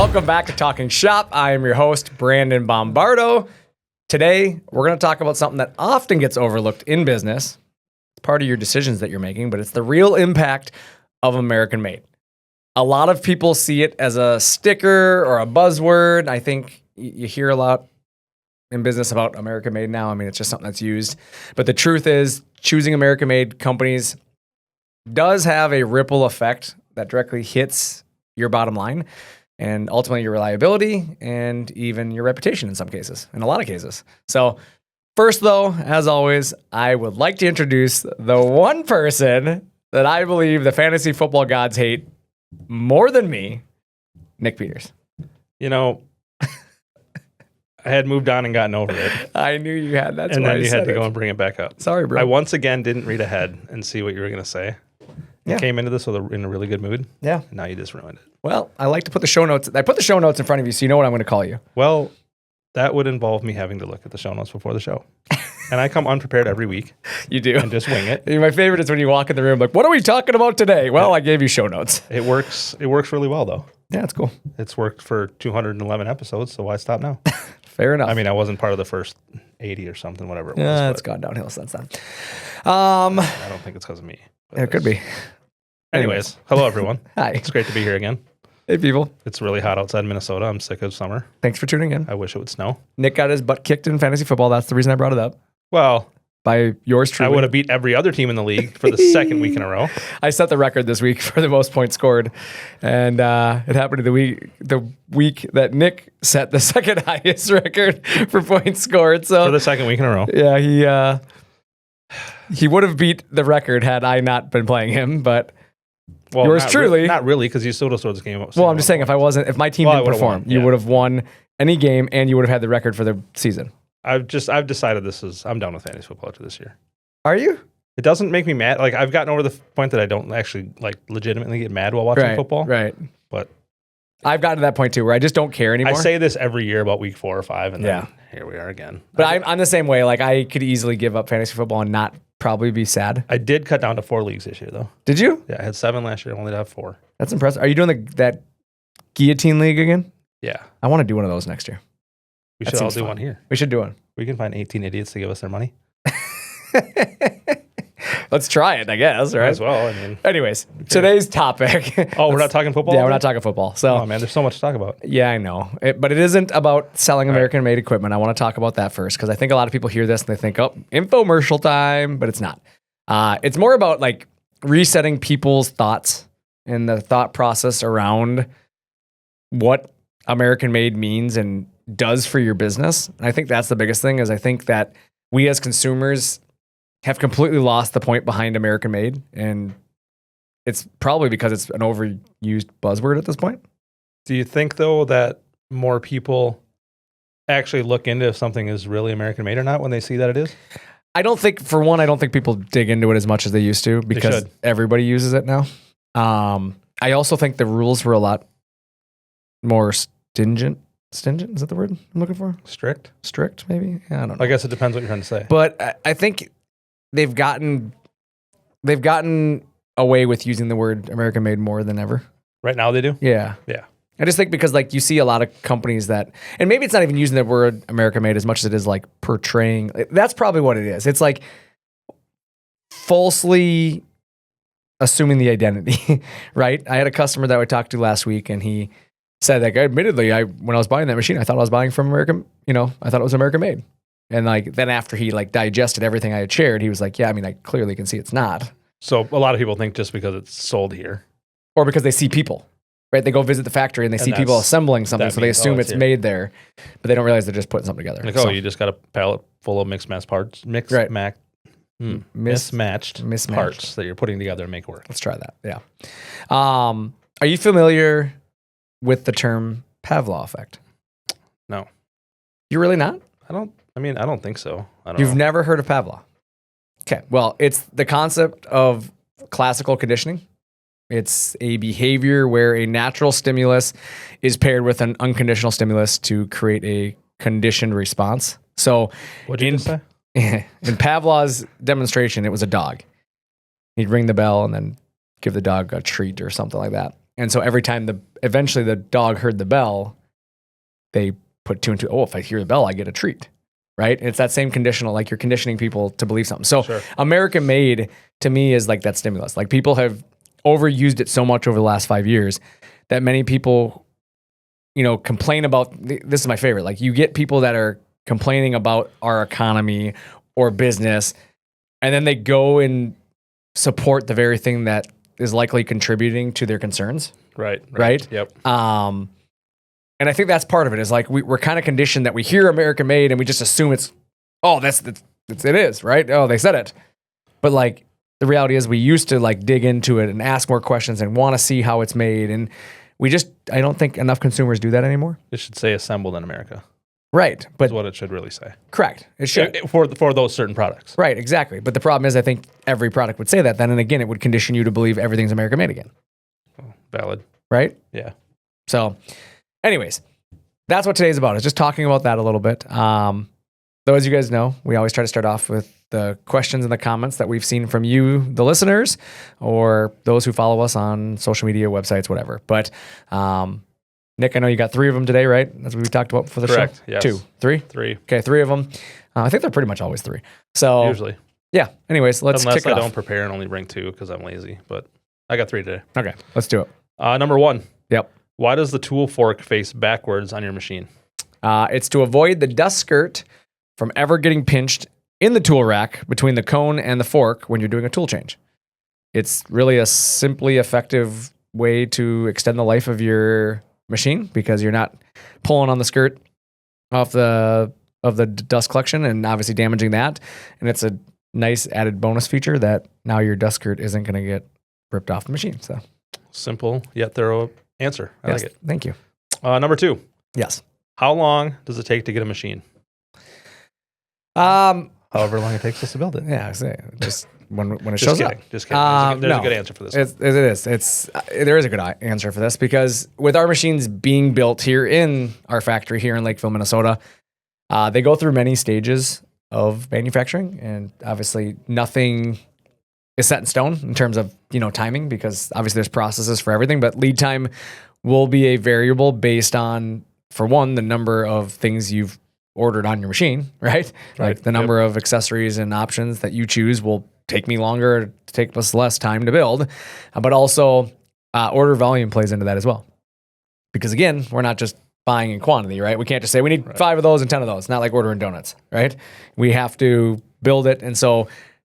Welcome back to Talking Shop. I am your host, Brandon Bombardo. Today, we're going to talk about something that often gets overlooked in business. It's part of your decisions that you're making, but it's the real impact of American made. A lot of people see it as a sticker or a buzzword. I think you hear a lot in business about American made now. I mean, it's just something that's used. But the truth is, choosing American made companies does have a ripple effect that directly hits your bottom line and ultimately your reliability and even your reputation in some cases, in a lot of cases. So first, though, as always, I would like to introduce the one person that I believe the fantasy football gods hate more than me, Nick Peters. You know, I had moved on and gotten over it. I knew you had. That's and why then I you said had to it. go and bring it back up. Sorry, bro. I once again didn't read ahead and see what you were going to say. Yeah. You came into this in a really good mood. Yeah. And now you just ruined it. Well, I like to put the show notes. I put the show notes in front of you so you know what I'm going to call you. Well, that would involve me having to look at the show notes before the show. And I come unprepared every week. You do. And just wing it. My favorite is when you walk in the room like, what are we talking about today? Well, I gave you show notes. It works really well, though. Yeah, it's cool. It's worked for 211 episodes, so why stop now? Fair enough. I mean, I wasn't part of the first 80 or something, whatever it was. Yeah, but it's gone downhill since then. I don't think it's because of me. It could be. Anyways, hello, everyone. Hi. It's great to be here again. Hey, people. It's really hot outside Minnesota. I'm sick of summer. Thanks for tuning in. I wish it would snow. Nick got his butt kicked in fantasy football. That's the reason I brought it up. Well, By yours I truly. would have beat every other team in the league for the second week in a row. I set the record this week for the most points scored. And it happened to the week that Nick set the second highest record for points scored. So For the second week in a row. yeah, he would have beat the record had I not been playing him, but Well, yours not truly. not really, because you still would have scored this game. Well, I'm just saying if my team Well, I didn't would've perform, won, you yeah. would have won any game and you would have had the record for the season. I've decided I'm done with fantasy football after this year. Are you? It doesn't make me mad. Like, I've gotten over the point that I don't actually legitimately get mad while watching football. Right. But I've gotten to that point too where I just don't care anymore. I say this every year about week 4 or 5, and then here we are again. But I'm the same way. Like, I could easily give up fantasy football and not probably be sad. I did cut down to 4 leagues this year, though. Did you? Yeah, I had 7 last year. I only have 4. That's impressive. Are you doing that guillotine league again? Yeah. I want to do one of those next year. We That should all seems do fun. one here. We should do one. We can find 18 idiots to give us their money. Let's try it, I guess, Might right? as well. I mean, Anyways, today's topic. oh, we're not talking football? Yeah, we're not talking football. So, Oh, man, there's so much to talk about. yeah, I know. But it isn't about selling American-made equipment. I want to talk about that first because I think a lot of people hear this and they think, oh, infomercial time, but it's not. It's more about like resetting people's thoughts and the thought process around what American-made means and does for your business. And I think that's the biggest thing is I think that we as consumers have completely lost the point behind American-made, and it's probably because it's an overused buzzword at this point. Do you think, though, that more people actually look into if something is really American-made or not when they see that it is? I don't think people dig into it as much as they used to because should. everybody uses it now. I also think the rules were a lot more stringent. Stringent, is that the word I'm looking for? Strict? Strict, maybe? Yeah, I don't know. I guess it depends what you're trying to say. But I think they've gotten away with using the word American made more than ever. Right now they do? Yeah. Yeah. I just think because like you see a lot of companies that, and maybe it's not even using the word American made as much as it is like portraying. That's probably what it is. It's like falsely assuming the identity, right? I had a customer that I talked to last week and he said like, admittedly, when I was buying that machine, I thought I was buying from American, I thought it was American made. And like, then after he like digested everything I had shared, he was like, yeah, I mean, I clearly can see it's not. So a lot of people think just because it's sold here. Or because they see people, right? They go visit the factory and they see people assembling something. So they assume it's made there, but they don't realize they're just putting something together. Like, you just got a pallet full of mismatched parts parts that you're putting together and make work. Let's try that. Yeah. Are you familiar with the term Pavlov effect? No. You're really not? I don't think so. You've never heard of Pavlov? Okay. Well, it's the concept of classical conditioning. It's a behavior where a natural stimulus is paired with an unconditional stimulus to create a conditioned response. So, what did you just say? In Pavlov's demonstration, it was a dog. He'd ring the bell and then give the dog a treat or something like that. And so every time eventually the dog heard the bell, they put two and two. Oh, if I hear the bell, I get a treat. Right? It's that same conditional, like you're conditioning people to believe something. So Sure. American made to me is like that stimulus. Like people have overused it so much over the last 5 years that many people, complain about, this is my favorite. Like you get people that are complaining about our economy or business, and then they go and support the very thing that is likely contributing to their concerns. Right. Yep. And I think that's part of it is like we're kind of conditioned that we hear American made and we just assume it is, right? Oh, they said it. But like the reality is we used to like dig into it and ask more questions and want to see how it's made. And I don't think enough consumers do that anymore. It should say assembled in America. Right. But That's what it should really say. Correct. It should. For those certain products. Right, exactly. But the problem is I think every product would say that then. And again, it would condition you to believe everything's American made again. Valid. Right? Yeah. So anyways, that's what today's about. Is just talking about that a little bit. Though, as you guys know, we always try to start off with the questions and the comments that we've seen from you, the listeners, or those who follow us on social media, websites, whatever. But Nick, I know you got 3 of them today, right? That's what we talked about for the Correct. show. Yes. 2, 3? 3. Okay, 3 of them. I think they're pretty much always 3. So Usually. Yeah. Anyways, let's Unless kick it I off. don't prepare and only bring 2 because I'm lazy. But I got 3 today. Okay, let's do it. Number 1. Yep. Why does the tool fork face backwards on your machine? It's to avoid the dust skirt from ever getting pinched in the tool rack between the cone and the fork when you're doing a tool change. It's really a simply effective way to extend the life of your machine because you're not pulling on the skirt off the dust collection and obviously damaging that. And it's a nice added bonus feature that now your dust skirt isn't going to get ripped off the machine. So simple yet thorough answer. I like it. Thank you. Number 2. Yes. How long does it take to get a machine? However long it takes us to build it. Yeah, just when it Just shows kidding. up. Just kidding. There's a good answer for this. There is a good answer for this because with our machines being built here in our factory here in Lakeville, Minnesota, they go through many stages of manufacturing, and obviously nothing is set in stone in terms of timing because obviously there's processes for everything, but lead time will be a variable based on, for one, the number of things you've ordered on your machine, right? Like the number of accessories and options that you choose will take me longer, take us less time to build, but also order volume plays into that as well. Because again, we're not just buying in quantity, right? We can't just say we need 5 of those and 10 of those. It's not like ordering donuts, right? We have to build it. And so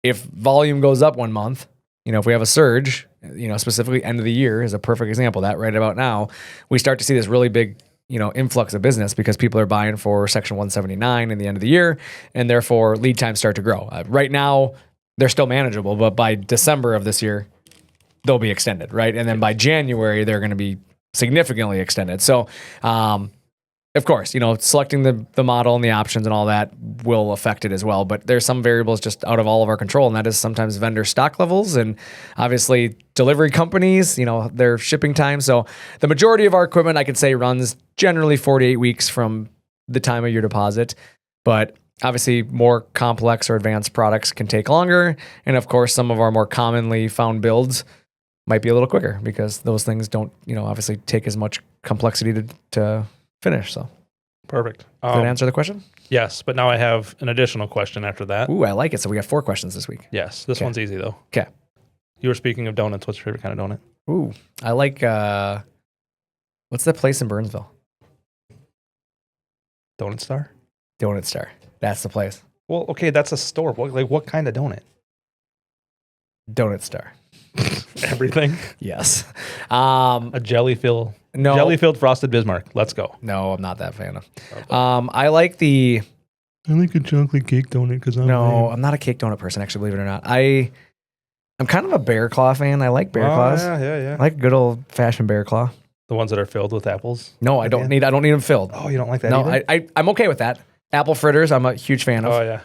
if volume goes up one month, if we have a surge, specifically end of the year is a perfect example of that right about now, we start to see this really big influx of business because people are buying for Section 179 in the end of the year, and therefore lead times start to grow. Right now, they're still manageable, but by December of this year, they'll be extended, right? And then by January, they're going to be significantly extended. So, of course, selecting the model and the options and all that will affect it as well. But there's some variables just out of all of our control, and that is sometimes vendor stock levels and obviously delivery companies, their shipping time. So the majority of our equipment, I could say, runs generally 4 to 8 weeks from the time of your deposit. But obviously, more complex or advanced products can take longer. And of course, some of our more commonly found builds might be a little quicker because those things don't, obviously take as much complexity to finish. So perfect. Does that answer the question? Yes, but now I have an additional question after that. Ooh, I like it. So we got 4 questions this week. Yes, this one's easy though. Okay. You were speaking of donuts. What's your favorite kind of donut? Ooh, I like, what's the place in Burnsville? Donut Star? Donut Star. That's the place. Well, okay, that's a store. What kind of donut? Donut Star. Everything? Yes. A jelly-filled frosted Bismarck. Let's go. No, I'm not that fan of. Okay. I like I like a chocolate cake donut because I'm not a cake donut person, actually, believe it or not. I'm kind of a Bear Claw fan. I like Bear Claws. Yeah. I like a good old-fashioned Bear Claw. The ones that are filled with apples? No, I don't need them filled. Oh, you don't like that No, either? I'm okay with that. Apple fritters, I'm a huge fan of. Oh, yeah.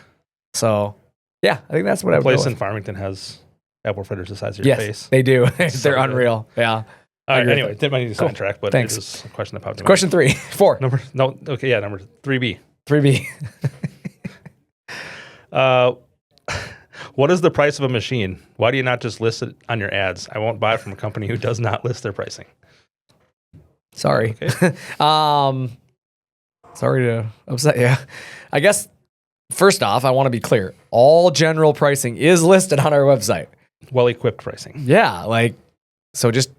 So, yeah, I think that's what I would go place with. in Farmington has apple fritters the size of your face. They do. So They're good. unreal. Yeah. All right, anyway, didn't mind you to Cool. sidetrack, but Thanks. it was a question that popped in. Question 3. 4. Number 3B. 3B. What is the price of a machine? Why do you not just list it on your ads? I won't buy from a company who does not list their pricing. Sorry. Okay. Sorry to upset you. I guess, first off, I want to be clear. All general pricing is listed on our website. Well-equipped pricing. Yeah, so just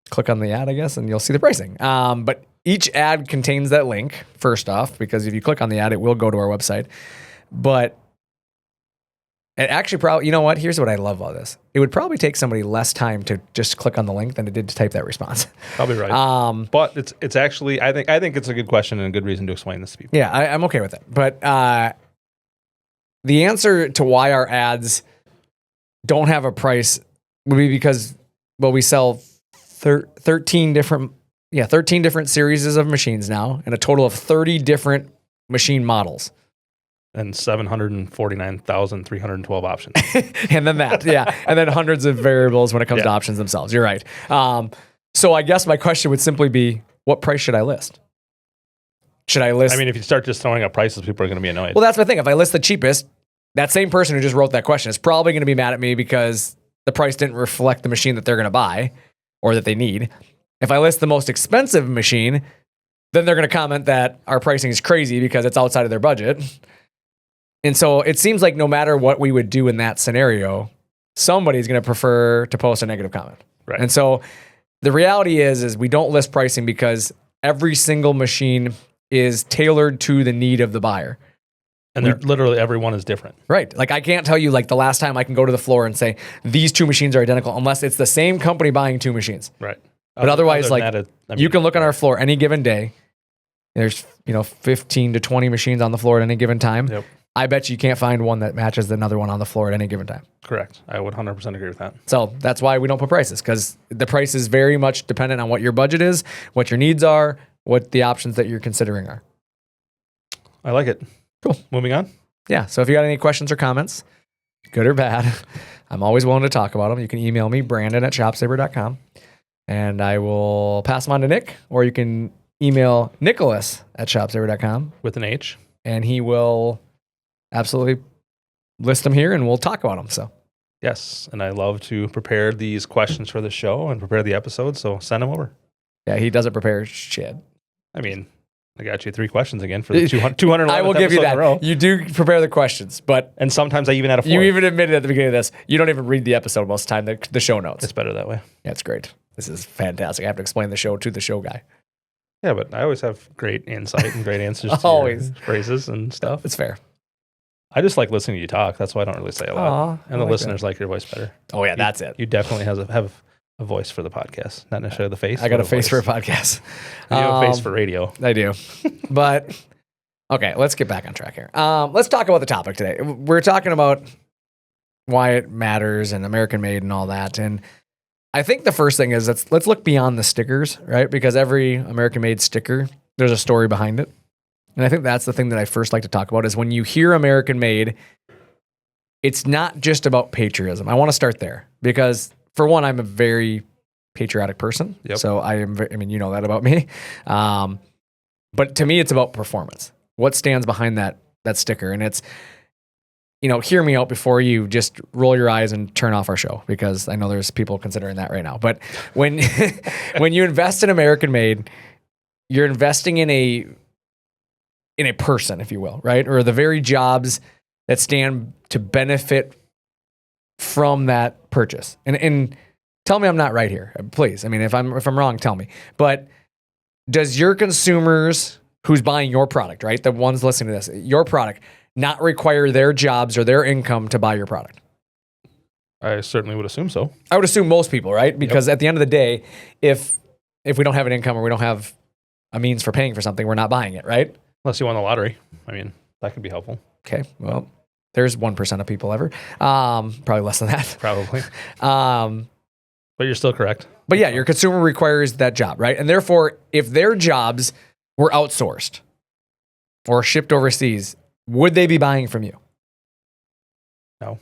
click on the ad, I guess, and you'll see the pricing. But each ad contains that link, first off, because if you click on the ad, it will go to our website. But it actually probably, you know what? Here's what I love about this. It would probably take somebody less time to just click on the link than it did to type that response. Probably right. But it's actually, I think it's a good question and a good reason to explain this to people. Yeah, I'm okay with it. But the answer to why our ads don't have a price would be because, well, we sell 13 different series of machines now, and a total of 30 different machine models. And 749,312 options. And then that, yeah. And then hundreds of variables when it comes to options themselves. You're right. So I guess my question would simply be, what price should I list? Should I list? I mean, if you start just throwing up prices, people are going to be annoyed. Well, that's my thing. If I list the cheapest, that same person who just wrote that question is probably going to be mad at me because the price didn't reflect the machine that they're going to buy or that they need. If I list the most expensive machine, then they're going to comment that our pricing is crazy because it's outside of their budget. And so it seems like no matter what we would do in that scenario, somebody's going to prefer to post a negative comment. Right. And so the reality is we don't list pricing because every single machine is tailored to the need of the buyer. And literally everyone is different. Right. Like I can't tell you the last time I can go to the floor and say these two machines are identical unless it's the same company buying two machines. Right. But otherwise, you can look on our floor any given day. There's 15 to 20 machines on the floor at any given time. Yep. I bet you can't find one that matches another one on the floor at any given time. Correct. I would 100% agree with that. So that's why we don't put prices, because the price is very much dependent on what your budget is, what your needs are, what the options that you're considering are. I like it. Cool. Moving on. Yeah. So if you got any questions or comments, good or bad, I'm always willing to talk about them. You can email me, Brandon@ShopSabre.com, and I will pass them on to Nick, or you can email Nicholas@ShopSabre.com. With an H. And he will absolutely list them here and we'll talk about them. So, yes. And I love to prepare these questions for the show and prepare the episode. So send them over. Yeah, he doesn't prepare shit. I mean, I got you 3 questions again for the 200. I will give you that. You do prepare the questions, but and sometimes I even add a 4th. You even admitted at the beginning of this, you don't even read the episode most of the time, the show notes. It's better that way. Yeah, it's great. This is fantastic. I have to explain the show to the show guy. Yeah, but I always have great insight and great answers to always your phrases and stuff. It's fair. I just like listening to you talk. That's why I don't really say a lot. Aw, and the listeners like your voice better. Oh, yeah, that's it. You definitely have a voice for the podcast, not necessarily the face. I got a face for a podcast. You have a face for radio. I do. But, okay, let's get back on track here. Let's talk about the topic today. We're talking about why it matters and American made and all that. And I think the first thing is let's look beyond the stickers, right? Because every American made sticker, there's a story behind it. And I think that's the thing that I first like to talk about is when you hear American made, it's not just about patriotism. I want to start there because, for one, I'm a very patriotic person. Yep. So you know that about me. But to me, it's about performance. What stands behind that sticker? And it's, hear me out before you just roll your eyes and turn off our show, because I know there's people considering that right now. But when when you invest in American made, you're investing in a person, if you will, right? Or the very jobs that stand to benefit from that purchase. And tell me I'm not right here, please. I mean, if I'm wrong, tell me. But does your consumers who's buying your product, right? The ones listening to this, your product, not require their jobs or their income to buy your product? I certainly would assume so. I would assume most people, right? Because at the end of the day, if we don't have an income or we don't have a means for paying for something, we're not buying it, right? Unless you won the lottery. I mean, that could be helpful. Okay, well, there's 1% of people ever. Probably less than that. Probably. But you're still correct. But yeah, your consumer requires that job, right? And therefore, if their jobs were outsourced or shipped overseas, would they be buying from you? No.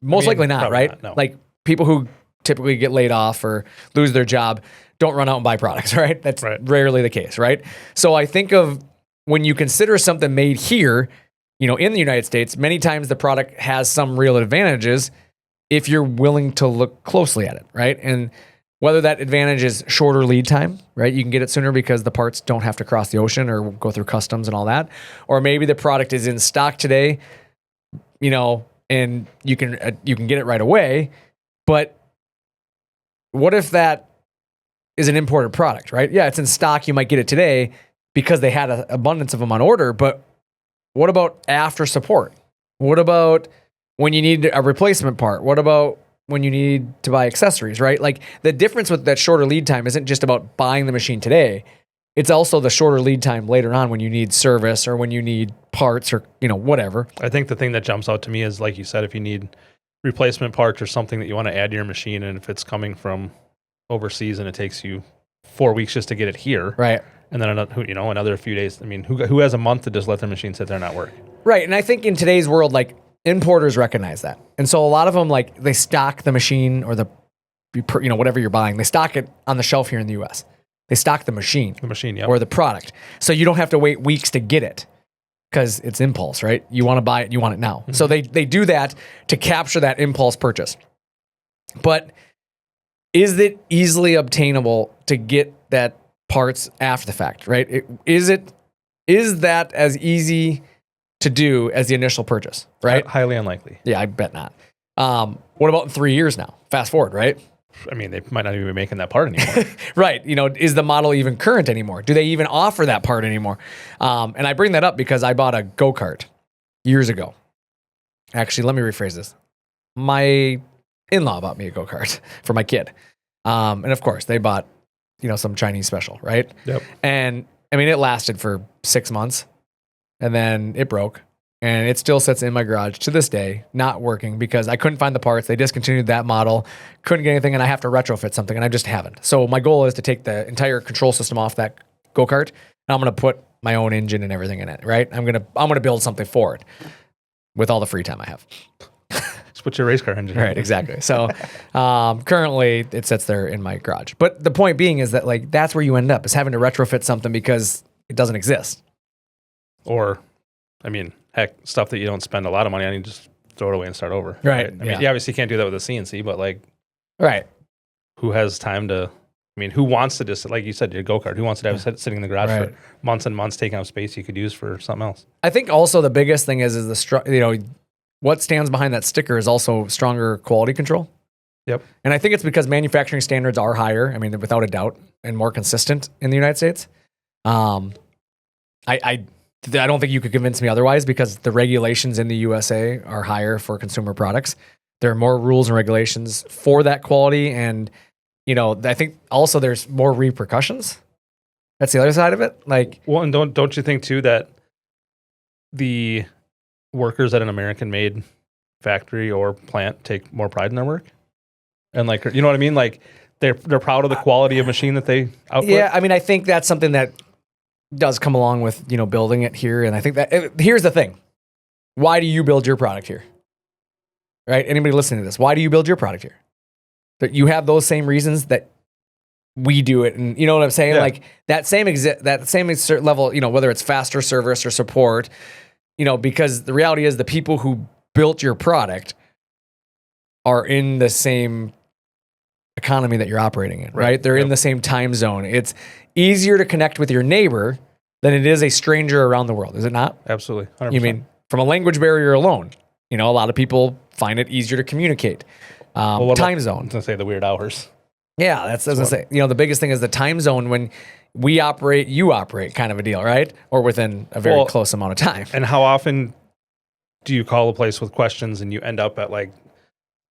Most likely not, right? Not, no. Like people who typically get laid off or lose their job don't run out and buy products, right? That's rarely the case, right? So I think of when you consider something made here, in the United States, many times the product has some real advantages if you're willing to look closely at it, right? And whether that advantage is shorter lead time, right? You can get it sooner because the parts don't have to cross the ocean or go through customs and all that. Or maybe the product is in stock today, and you can get it right away. But what if that is an imported product, right? Yeah, it's in stock. You might get it today because they had an abundance of them on order. But what about after support? What about when you need a replacement part? What about when you need to buy accessories, right? Like the difference with that shorter lead time isn't just about buying the machine today. It's also the shorter lead time later on when you need service or when you need parts or, whatever. I think the thing that jumps out to me is, like you said, if you need replacement parts or something that you want to add to your machine, and if it's coming from overseas and it takes you 4 weeks just to get it here. Right. And then another few days. I mean, who has a month to just let their machine sit there and not work? Right. And I think in today's world, like, importers recognize that. And so a lot of them, like, they stock the machine or whatever you're buying, they stock it on the shelf here in the US. They stock the machine. Yeah. Or the product. So you don't have to wait weeks to get it because it's impulse, right? You want to buy it, you want it now. Mm-hmm. So they do that to capture that impulse purchase. But is it easily obtainable to get that parts after the fact, right? Is that as easy to do as the initial purchase, right? Highly unlikely. Yeah, I bet not. What about in 3 years now? Fast forward, right? I mean, they might not even be making that part anymore. Right. Is the model even current anymore? Do they even offer that part anymore? And I bring that up because I bought a go-kart years ago. Actually, let me rephrase this. My in-law bought me a go-kart for my kid. And of course, they bought, some Chinese special, right? Yep. And I mean, it lasted for 6 months. And then it broke, and it still sits in my garage to this day, not working because I couldn't find the parts. They discontinued that model, couldn't get anything, and I have to retrofit something, and I just haven't. So my goal is to take the entire control system off that go-kart, and I'm going to put my own engine and everything in it, right? I'm going to build something for it with all the free time I have. Just put your race car engine. Right, exactly. So currently it sits there in my garage. But the point being is that, like, that's where you end up, is having to retrofit something because it doesn't exist. Or, I mean, heck, stuff that you don't spend a lot of money on, you just throw it away and start over. Right. I mean, you obviously can't do that with a CNC, but right. Who has time to, who wants to just, like you said, your go-kart, who wants to have it sitting in the garage for months and months, taking up space you could use for something else? I think also the biggest thing is what stands behind that sticker is also stronger quality control. Yep. And I think it's because manufacturing standards are higher, without a doubt, and more consistent in the United States. I don't think you could convince me otherwise because the regulations in the USA are higher for consumer products. There are more rules and regulations for that quality. And, I think also there's more repercussions. That's the other side of it. And don't you think too that the workers at an American-made factory or plant take more pride in their work? And you know what I mean? Like they're proud of the quality of machine that they output. Yeah. I think that's something that does come along with, building it here. And I think that here's the thing. Why do you build your product here? Right? Anybody listening to this, why do you build your product here? That you have those same reasons that we do it. And you know what I'm saying? Yeah. Like that same level, whether it's faster service or support, because the reality is the people who built your product are in the same economy that you're operating in, right? They're in the same time zone. It's easier to connect with your neighbor than it is a stranger around the world, is it not? Absolutely. 100%. You mean from a language barrier alone? A lot of people find it easier to communicate. Time zone. I was gonna say the weird hours. Yeah, that's as I say. The biggest thing is the time zone when we operate, you operate, kind of a deal, right? Or within a very close amount of time. And how often do you call a place with questions and you end up at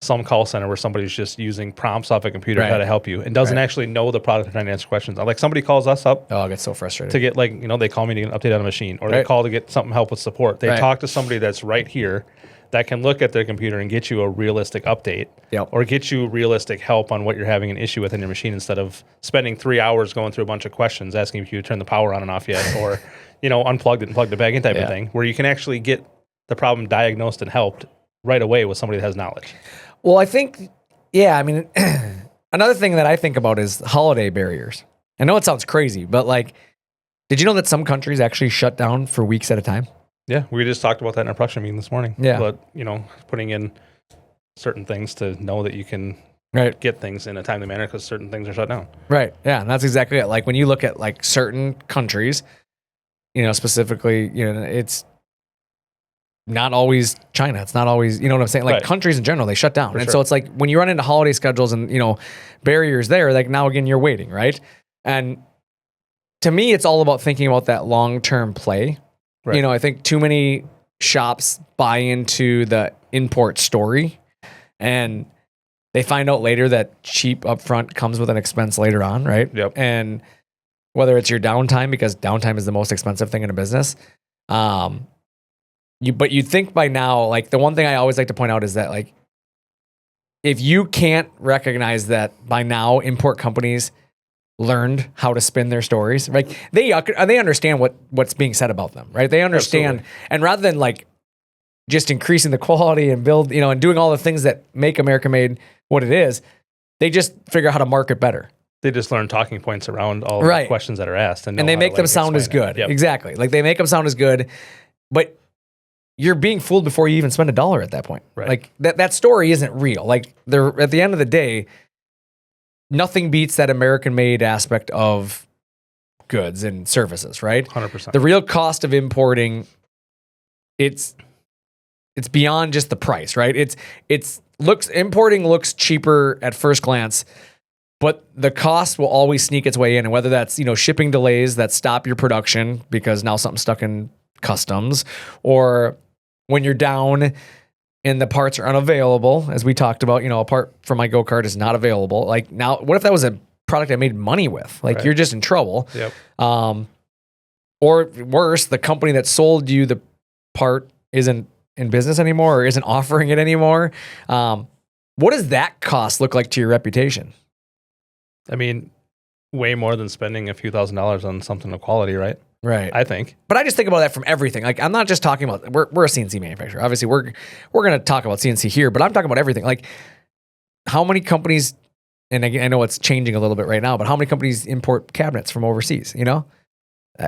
some call center where somebody's just using prompts off a computer to try to help you and doesn't actually know the product and trying to answer questions? Like somebody calls us up. Oh, I get so frustrated. To get they call me to get an update on a machine, or they call to get something help with support. They talk to somebody that's right here that can look at their computer and get you a realistic update or get you realistic help on what you're having an issue with in your machine instead of spending 3 hours going through a bunch of questions asking if you turn the power on and off yet or, unplugged it and plugged it back in type of thing, where you can actually get the problem diagnosed and helped right away with somebody that has knowledge. Well, I think, another thing that I think about is holiday barriers. I know it sounds crazy, but did you know that some countries actually shut down for weeks at a time? Yeah, we just talked about that in our production meeting this morning. Yeah. But, putting in certain things to know that you can get things in a timely manner because certain things are shut down. Right. Yeah, and that's exactly it. Like when you look at like certain countries, specifically, it's not always China. It's not always, you know what I'm saying? Like countries in general, they shut down. So it's like when you run into holiday schedules and, barriers there, like now again, you're waiting, right? And to me, it's all about thinking about that long-term play. Right. I think too many shops buy into the import story and they find out later that cheap upfront comes with an expense later on, right? Yep. And whether it's your downtime, because downtime is the most expensive thing in a business, but you think by now, like the one thing I always like to point out is that like if you can't recognize that by now import companies learned how to spin their stories, right? They understand what's being said about them, right? They understand. Absolutely. And rather than like just increasing the quality and build, and doing all the things that make America Made what it is, they just figure out how to market better. They just learn talking points around all the questions that are asked. And they make them sound as good. Yep. Exactly. Like they make them sound as good, but you're being fooled before you even spend $1 at that point. Right. Like that story isn't real. Like they're at the end of the day, nothing beats that American-made aspect of goods and services, right? 100%. The real cost of importing, it's beyond just the price, right? Importing looks cheaper at first glance, but the cost will always sneak its way in, and whether that's shipping delays that stop your production because now something's stuck in customs, or when you're down and the parts are unavailable, as we talked about, a part for my go-kart is not available. Like now, what if that was a product I made money with? Like you're just in trouble. Yep. Or worse, the company that sold you the part isn't in business anymore or isn't offering it anymore. What does that cost look like to your reputation? I mean, way more than spending a few $1,000s on something of quality, right? Right. I think. But I just think about that from everything. Like I'm not just talking about we're a CNC manufacturer. Obviously, we're going to talk about CNC here, but I'm talking about everything. Like how many companies, and again, I know it's changing a little bit right now, but how many companies import cabinets from overseas,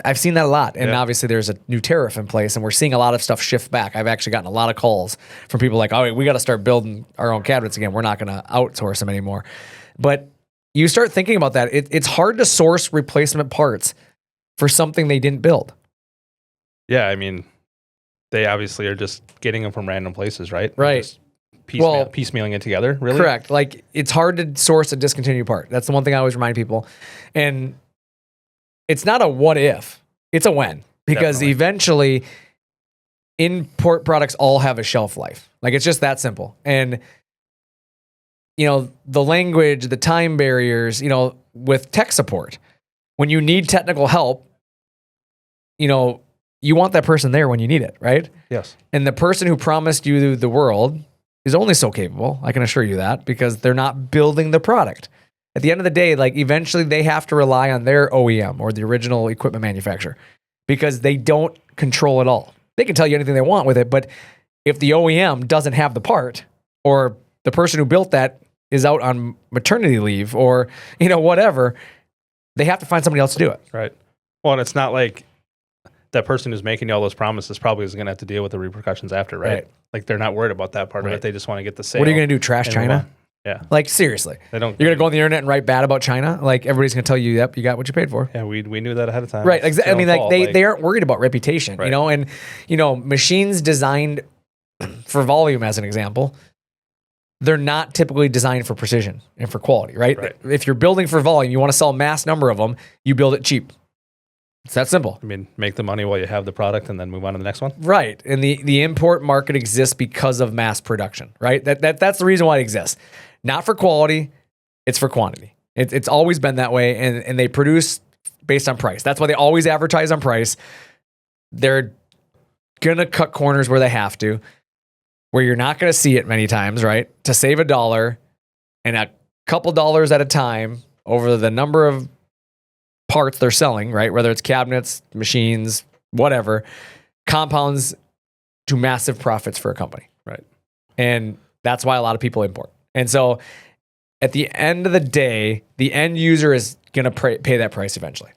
I've seen that a lot. And obviously there's a new tariff in place and we're seeing a lot of stuff shift back. I've actually gotten a lot of calls from people like, oh, we got to start building our own cabinets again. We're not going to outsource them anymore. But you start thinking about that. It's hard to source replacement parts for something they didn't build. Yeah, I mean, they obviously are just getting them from random places, right? Right. Just piecemealing it together, really? Correct. Like, it's hard to source a discontinued part. That's the one thing I always remind people. And it's not a what if, it's a when. Because eventually, import products all have a shelf life. Like, it's just that simple. And, the language, the time barriers, with tech support, when you need technical help, you want that person there when you need it, right? Yes. And the person who promised you the world is only so capable, I can assure you that, because they're not building the product. At the end of the day, like eventually they have to rely on their OEM or the original equipment manufacturer because they don't control it all. They can tell you anything they want with it, but if the OEM doesn't have the part or the person who built that is out on maternity leave or, whatever, they have to find somebody else to do it. Right. Well, and it's not like that person who's making you all those promises probably is going to have to deal with the repercussions after, right? Like they're not worried about that part of it. They just want to get the sale. What are you going to do? Trash China? Yeah. Like seriously. You're going to go on the internet and write bad about China? Like everybody's going to tell you, yep, you got what you paid for. Yeah, we knew that ahead of time. Right. Exactly. I mean, like they aren't worried about reputation, and machines designed for volume, as an example, they're not typically designed for precision and for quality, right? If you're building for volume, you want to sell a mass number of them, you build it cheap. It's that simple. I mean, make the money while you have the product and then move on to the next one. Right. And the import market exists because of mass production, right? That's the reason why it exists. Not for quality, it's for quantity. It's always been that way, and they produce based on price. That's why they always advertise on price. They're going to cut corners where they have to, where you're not going to see it many times, right? To save $1 and a couple dollars at a time over the number of parts they're selling, right? Whether it's cabinets, machines, whatever, compounds to massive profits for a company. Right. And that's why a lot of people import. And so at the end of the day, the end user is going to pay that price eventually.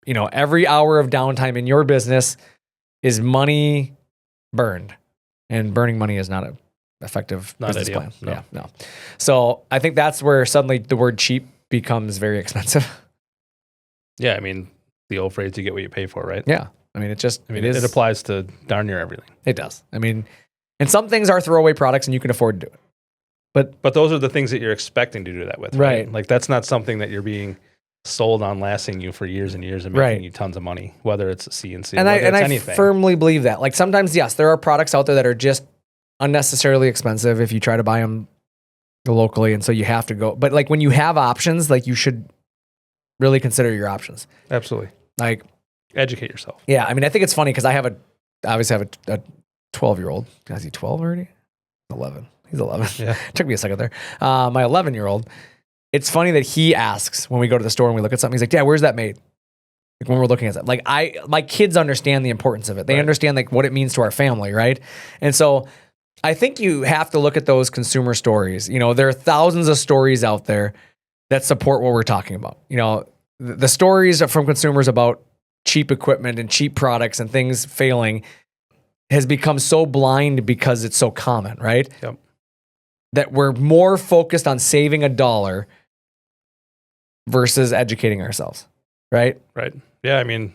Every hour of downtime in your business is money burned, and burning money is not an effective business plan. No. Yeah, no. So I think that's where suddenly the word cheap becomes very expensive. Yeah, I mean, the old phrase, you get what you pay for, right? Yeah. I mean, it applies to darn near everything. It does. I mean, and some things are throwaway products and you can afford to do it. But those are the things that you're expecting to do that with, right? Like that's not something that you're being sold on lasting you for years and years and making you tons of money, whether it's a CNC or anything. I firmly believe that. Like sometimes, yes, there are products out there that are just unnecessarily expensive if you try to buy them locally, and so you have to go. But like when you have options, like you should really consider your options. Absolutely. Like educate yourself. Yeah, I mean, I think it's funny because I obviously have a 12-year-old. Is he 12 already? 11. He's 11. Yeah. Took me a second there. My 11-year-old. It's funny that he asks when we go to the store and we look at something. He's like, "Dad, where's that made?" Like when we're looking at that. Like my kids understand the importance of it. They understand like what it means to our family, right? And so I think you have to look at those consumer stories. You know, there are thousands of stories out there that support what we're talking about. You know, the stories from consumers about cheap equipment and cheap products and things failing has become so blind because it's so common, right? Yep. That we're more focused on saving $1 versus educating ourselves, right? Right. Yeah, I mean,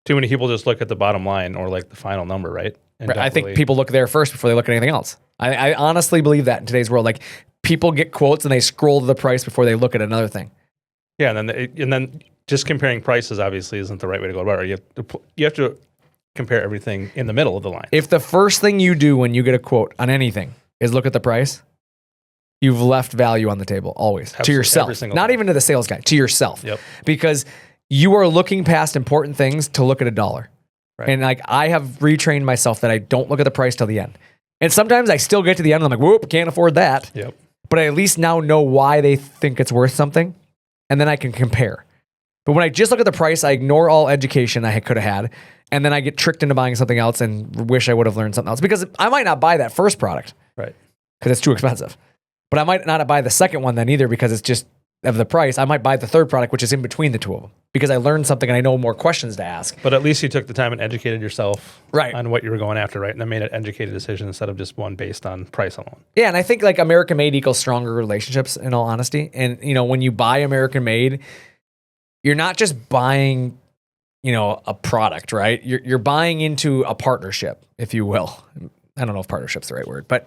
too many people just look at the bottom line or like the final number, right? And I think people look there first before they look at anything else. I honestly believe that in today's world. Like people get quotes and they scroll to the price before they look at another thing. Yeah, and then just comparing prices obviously isn't the right way to go about it. You have to compare everything in the middle of the line. If the first thing you do when you get a quote on anything is look at the price, you've left value on the table always. Absolutely. To yourself, not even to the sales guy, to yourself. Yep. Because you are looking past important things to look at $1. Right. And like I have retrained myself that I don't look at the price till the end. And sometimes I still get to the end and I'm like, whoop, can't afford that. Yep. But I at least now know why they think it's worth something. And then I can compare. But when I just look at the price, I ignore all education I could have had. And then I get tricked into buying something else and wish I would have learned something else. Because I might not buy that first product. Right. Because it's too expensive. But I might not buy the second one then either because it's just of the price. I might buy the third product, which is in between the two of them. Because I learned something and I know more questions to ask. But at least you took the time and educated yourself right. on what you were going after, right? And then made an educated decision instead of just one based on price alone. Yeah, and I think like American made equals stronger relationships in all honesty. And you know, when you buy American made, you're not just buying, you know, a product, right? You're buying into a partnership, if you will. I don't know if partnership's the right word, but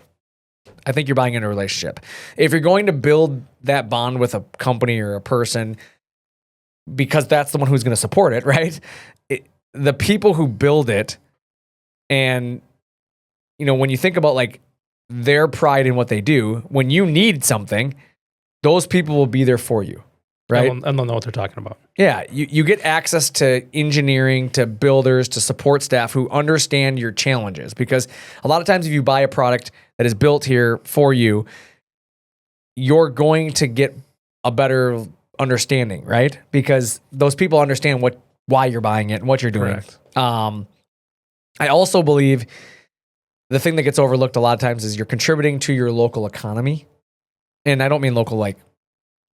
I think you're buying into a relationship. If you're going to build that bond with a company or a person, because that's the one who's going to support it, right? The people who build it, and you know, when you think about like their pride in what they do, when you need something, those people will be there for you, right? And they'll know what they're talking about. Yeah, you get access to engineering, to builders, to support staff who understand your challenges. Because a lot of times if you buy a product that is built here for you, you're going to get a better understanding, right? Because those people understand why you're buying it and what you're doing. Correct. I also believe the thing that gets overlooked a lot of times is you're contributing to your local economy. And I don't mean local like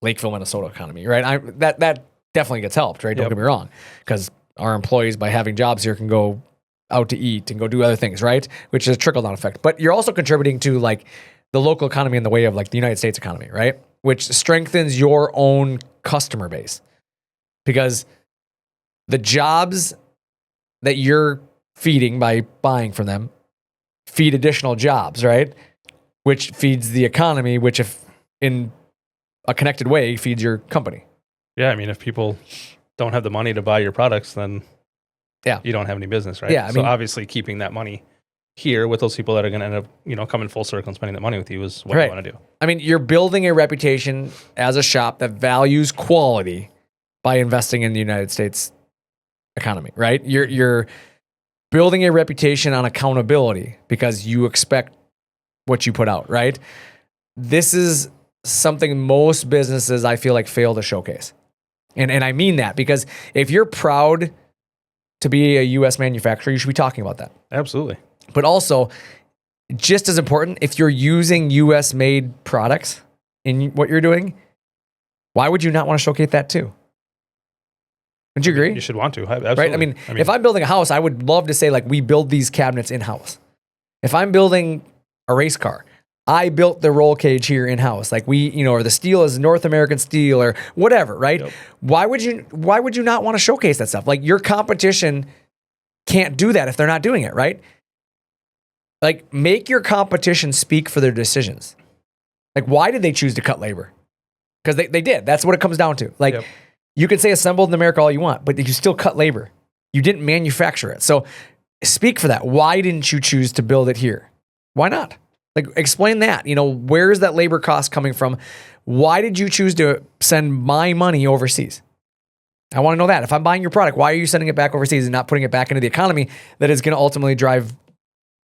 Lakeville, Minnesota economy, right? That definitely gets helped, right? Don't get me wrong. Because our employees, by having jobs here, can go out to eat and go do other things, right? Which is a trickle-down effect. But you're also contributing to like the local economy in the way of like the United States economy, right? Which strengthens your own customer base. Because the jobs that you're feeding by buying from them feed additional jobs, right? Which feeds the economy, which if in a connected way feeds your company. Yeah, I mean, if people don't have the money to buy your products, then you don't have any business, right? Yeah, so obviously keeping that money here with those people that are going to end up, you know, coming full circle and spending that money with you is what you want to do. I mean, you're building a reputation as a shop that values quality by investing in the United States economy, right? You're building a reputation on accountability because you expect what you put out, right? This is something most businesses I feel like fail to showcase. And I mean that because if you're proud to be a US manufacturer, you should be talking about that. Absolutely. But also, just as important, if you're using US made products in what you're doing, why would you not want to showcase that too? Wouldn't you agree? You should want to. Absolutely. Right? I mean, if I'm building a house, I would love to say like we build these cabinets in-house. If I'm building a race car, I built the roll cage here in-house. Like or the steel is North American steel or whatever, right? Yep. Why would you not want to showcase that stuff? Like your competition can't do that if they're not doing it, right? Like make your competition speak for their decisions. Like why did they choose to cut labor? Because they did. That's what it comes down to. Like you can say assembled in America all you want, but you still cut labor. You didn't manufacture it. So speak for that. Why didn't you choose to build it here? Why not? Like explain that. Where is that labor cost coming from? Why did you choose to send my money overseas? I want to know that. If I'm buying your product, why are you sending it back overseas and not putting it back into the economy that is going to ultimately drive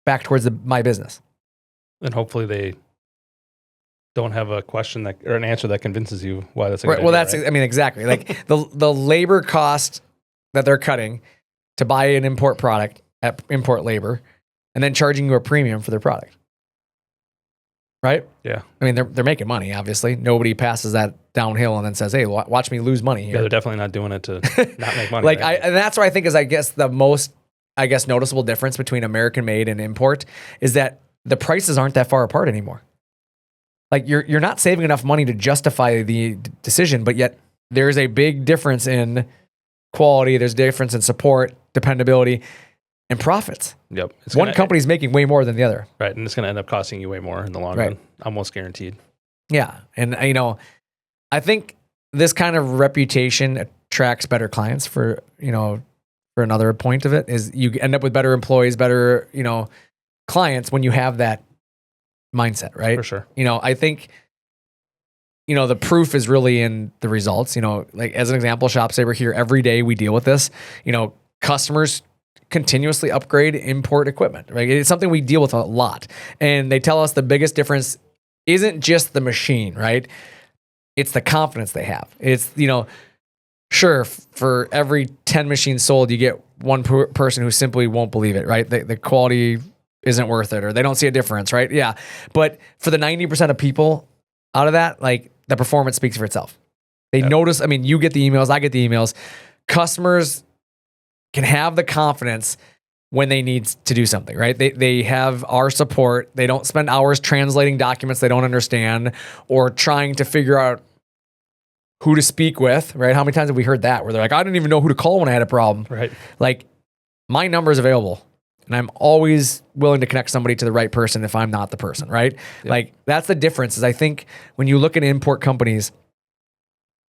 back towards my business? And hopefully they don't have a question or an answer that convinces you why that's a good idea, well, that's right? I mean, exactly. Like the labor cost that they're cutting to buy an import product at import labor and then charging you a premium for their product. Right? Yeah. I mean, they're making money, obviously. Nobody passes that downhill and then says, hey, watch me lose money here. Yeah, they're definitely not doing it to not make money. Like, right? and that's what I think is, I guess, the most, noticeable difference between American made and import is that the prices aren't that far apart anymore. Like, you're not saving enough money to justify the decision, but yet there's a big difference in quality, there's a difference in support, dependability, and profits. Yep. One company's making way more than the other. Right. And it's going to end up costing you way more in the long run. Almost guaranteed. Yeah. And, I think this kind of reputation attracts better clients for another point of it is you end up with better employees, better, clients when you have that mindset, right? For sure. I think, the proof is really in the results. Like as an example, ShopSabre here, every day we deal with this, customers continuously upgrade import equipment, right? It's something we deal with a lot. And they tell us the biggest difference isn't just the machine, right? It's the confidence they have. It's, sure, for every 10 machines sold, you get one person who simply won't believe it, right? The quality isn't worth it or they don't see a difference, right? Yeah. But for the 90% of people out of that, like the performance speaks for itself. They notice, you get the emails, I get the emails. Customers can have the confidence when they need to do something, right? They have our support. They don't spend hours translating documents they don't understand or trying to figure out who to speak with, right? How many times have we heard that where they're like, I didn't even know who to call when I had a problem. Right. Like my number is available and I'm always willing to connect somebody to the right person if I'm not the person, right? Yep. Like that's the difference is I think when you look at import companies,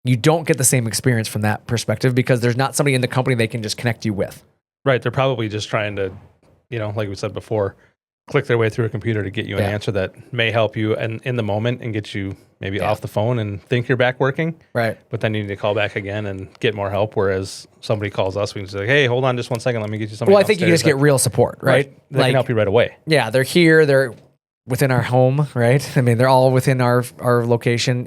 you don't get the same experience from that perspective because there's not somebody in the company they can just connect you with. Right. They're probably just trying to, like we said before, click their way through a computer to get you an answer that may help you in the moment and get you maybe off the phone and think you're back working. Right. But then you need to call back again and get more help. Whereas somebody calls us, we can say, hey, hold on just 1 second. Let me get you somebody. Well, I think you just get real support, right? They can help you right away. Yeah. They're here. They're within our home, right? They're all within our location.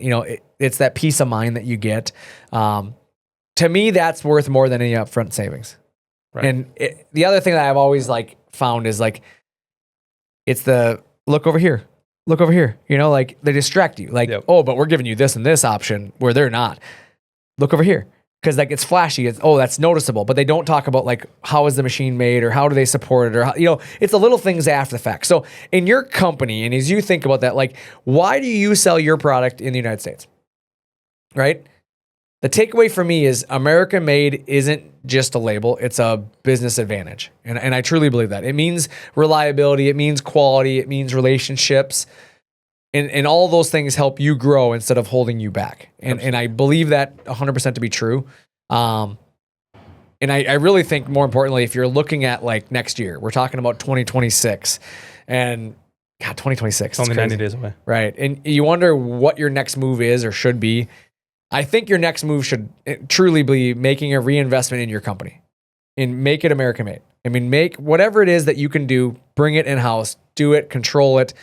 It's that peace of mind that you get. To me, that's worth more than any upfront savings. Right. And the other thing that I've always found is it's the look over here. They distract you. Oh, but we're giving you this and this option where they're not. Look over here. Because it's flashy. That's noticeable. But they don't talk about how is the machine made or how do they support it or how, it's the little things after the fact. So in your company, and as you think about that, why do you sell your product in the United States? Right? The takeaway for me is American made isn't just a label, it's a business advantage. And I truly believe that. It means reliability, it means quality, it means relationships. And all those things help you grow instead of holding you back. And I believe that 100% to be true. And I really think more importantly, if you're looking at next year, we're talking about 2026 and God, 2026. It's only 90 days away. Right. And you wonder what your next move is or should be. I think your next move should truly be making a reinvestment in your company and make it American made. Make whatever it is that you can do, bring it in-house, do it, control it,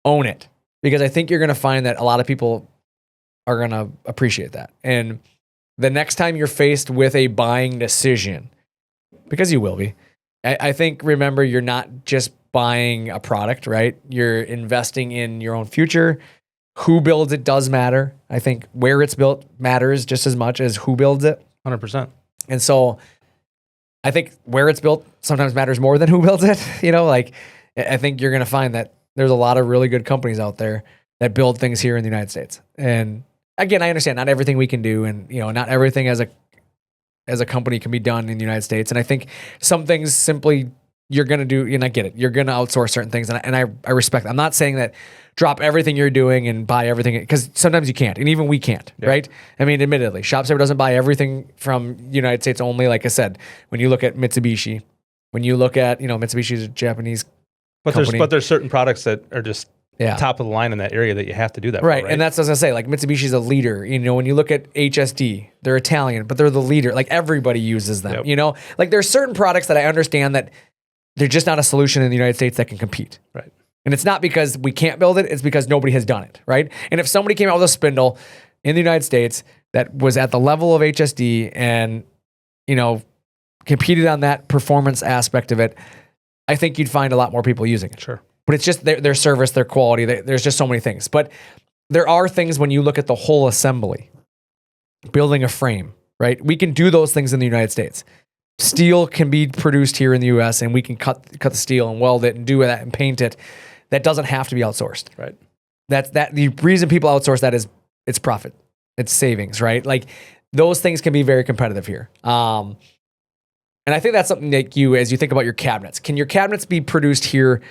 own it. Because I think you're going to find that a lot of people are going to appreciate that. And the next time you're faced with a buying decision, because you will be, I think, remember, you're not just buying a product, right? You're investing in your own future. Who builds it does matter. I think where it's built matters just as much as who builds it. 100%. And so I think where it's built sometimes matters more than who builds it. Like I think you're going to find that there's a lot of really good companies out there that build things here in the United States. And again, I understand not everything we can do, and not everything as a company can be done in the United States. And I think some things simply you're going to do, and I get it. You're going to outsource certain things, and I respect. I'm not saying that drop everything you're doing and buy everything, because sometimes you can't, and even we can't, right? I mean, admittedly, ShopSabre doesn't buy everything from United States only. Like I said, when you look at Mitsubishi, when you look at Mitsubishi is a Japanese company. But there's certain products that are just top of the line in that area that you have to do that right. for, And that's what I was gonna say. Like Mitsubishi's a leader. When you look at HSD, they're Italian, but they're the leader. Like everybody uses them. Like there's certain products that I understand that they're just not a solution in the United States that can compete. Right. And it's not because we can't build it, it's because nobody has done it, right? And if somebody came out with a spindle in the United States that was at the level of HSD and, competed on that performance aspect of it, I think you'd find a lot more people using it. Sure. But it's just their service, their quality, there's just so many things. But there are things when you look at the whole assembly, building a frame, right? We can do those things in the United States. Steel can be produced here in the US, and we can cut the steel and weld it and do that and paint it. That doesn't have to be outsourced. Right. The reason people outsource that is it's profit. It's savings, right? Like those things can be very competitive here. And I think that's something that as you think about your cabinets, can your cabinets be produced here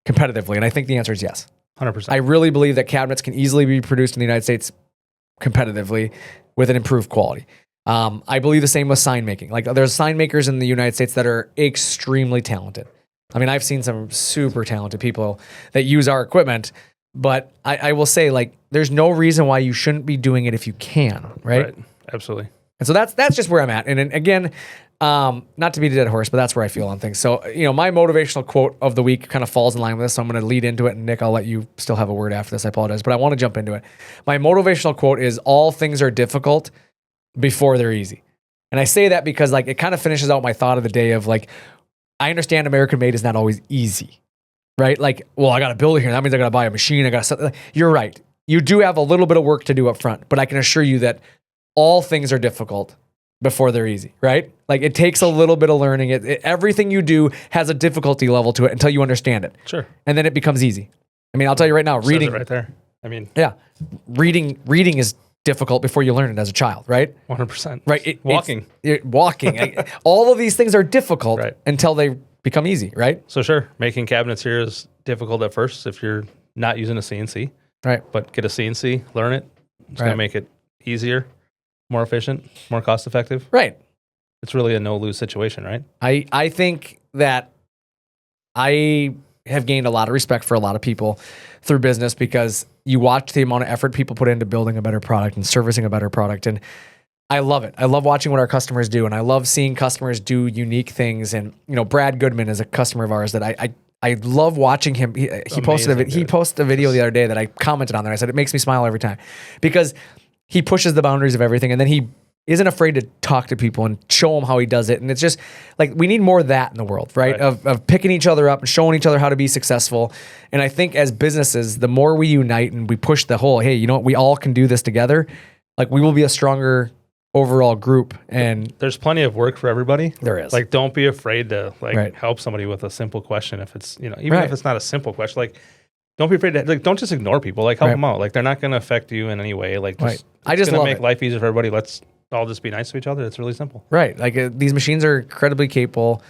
competitively? And I think the answer is yes. 100%. I really believe that cabinets can easily be produced in the United States competitively with an improved quality. I believe the same with sign making. Like there's sign makers in the United States that are extremely talented. I mean, I've seen some super talented people that use our equipment, but I will say, like, there's no reason why you shouldn't be doing it if you can, right? Absolutely. And so that's just where I'm at. And then, again, not to beat a dead horse, but that's where I feel on things. So, my motivational quote of the week kind of falls in line with this. So I'm going to lead into it. And Nick, I'll let you still have a word after this. I apologize, but I want to jump into it. My motivational quote is, all things are difficult before they're easy. And I say that because like it kind of finishes out my thought of the day of like, I understand American made is not always easy, right? Like, well, I got to build it here. That means I got to buy a machine. I got to, you're right. You do have a little bit of work to do up front, but I can assure you that all things are difficult before they're easy, right? Like it takes a little bit of learning. Everything you do has a difficulty level to it until you understand it. Sure. And then it becomes easy. I mean, I'll tell you right now, reading right there. I mean, yeah, reading is difficult before you learn it as a child, right? 100%. Right. Walking. Walking. All of these things are difficult right. until they become easy, right? So sure, making cabinets here is difficult at first if you're not using a CNC. Right. But get a CNC, learn it. It's going to make it easier, more efficient, more cost effective. Right. It's really a no-lose situation, right? I think that I have gained a lot of respect for a lot of people through business because you watch the amount of effort people put into building a better product and servicing a better product. And I love it. I love watching what our customers do. And I love seeing customers do unique things. And, Brad Goodman is a customer of ours that I love watching him. He posted a video the other day that I commented on there. I said, it makes me smile every time because he pushes the boundaries of everything. And then he isn't afraid to talk to people and show them how he does it. And it's just like, we need more of that in the world, right? Of picking each other up and showing each other how to be successful. And I think as businesses, the more we unite and we push the whole, hey, we all can do this together, like we will be a stronger overall group. And there's plenty of work for everybody. There is. Like, don't be afraid to help somebody with a simple question. If it's, even if it's not a simple question, like, don't be afraid to, don't just ignore people, like help them out. Like, they're not going to affect you in any way. Like, I just love make life easier for everybody. Let's all just be nice to each other. It's really simple. Right. Like these machines are incredibly capable.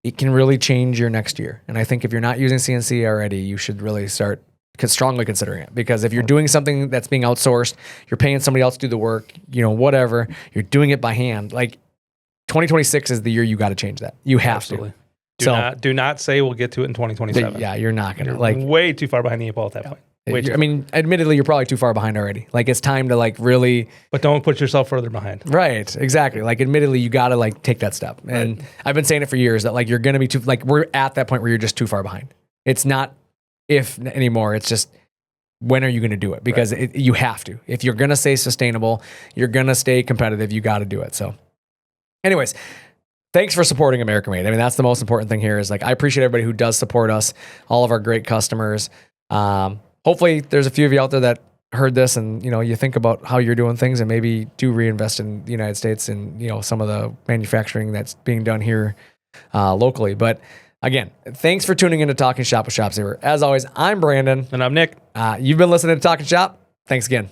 It can really change your next year. And I think if you're not using CNC already, you should really start strongly considering it. Because if you're doing something that's being outsourced, you're paying somebody else to do the work, whatever, you're doing it by hand. Like 2026 is the year you got to change that. You have to. Do not say we'll get to it in 2027. Yeah, you're not going to. Like way too far behind the eight ball at that point. Admittedly, you're probably too far behind already. Like it's time to really. But don't put yourself further behind. Right. Exactly. Like admittedly, you got to take that step. And I've been saying it for years that you're going to be we're at that point where you're just too far behind. It's not if anymore. It's just when are you going to do it? Because you have to. If you're going to stay sustainable, you're going to stay competitive. You got to do it. So, anyways. Thanks for supporting American Made. I mean, that's the most important thing here is I appreciate everybody who does support us, all of our great customers. Hopefully there's a few of you out there that heard this and, you think about how you're doing things and maybe do reinvest in the United States and, some of the manufacturing that's being done here locally. But again, thanks for tuning in to Talking Shop with ShopSabre. As always, I'm Brandon. And I'm Nick. You've been listening to Talking Shop. Thanks again.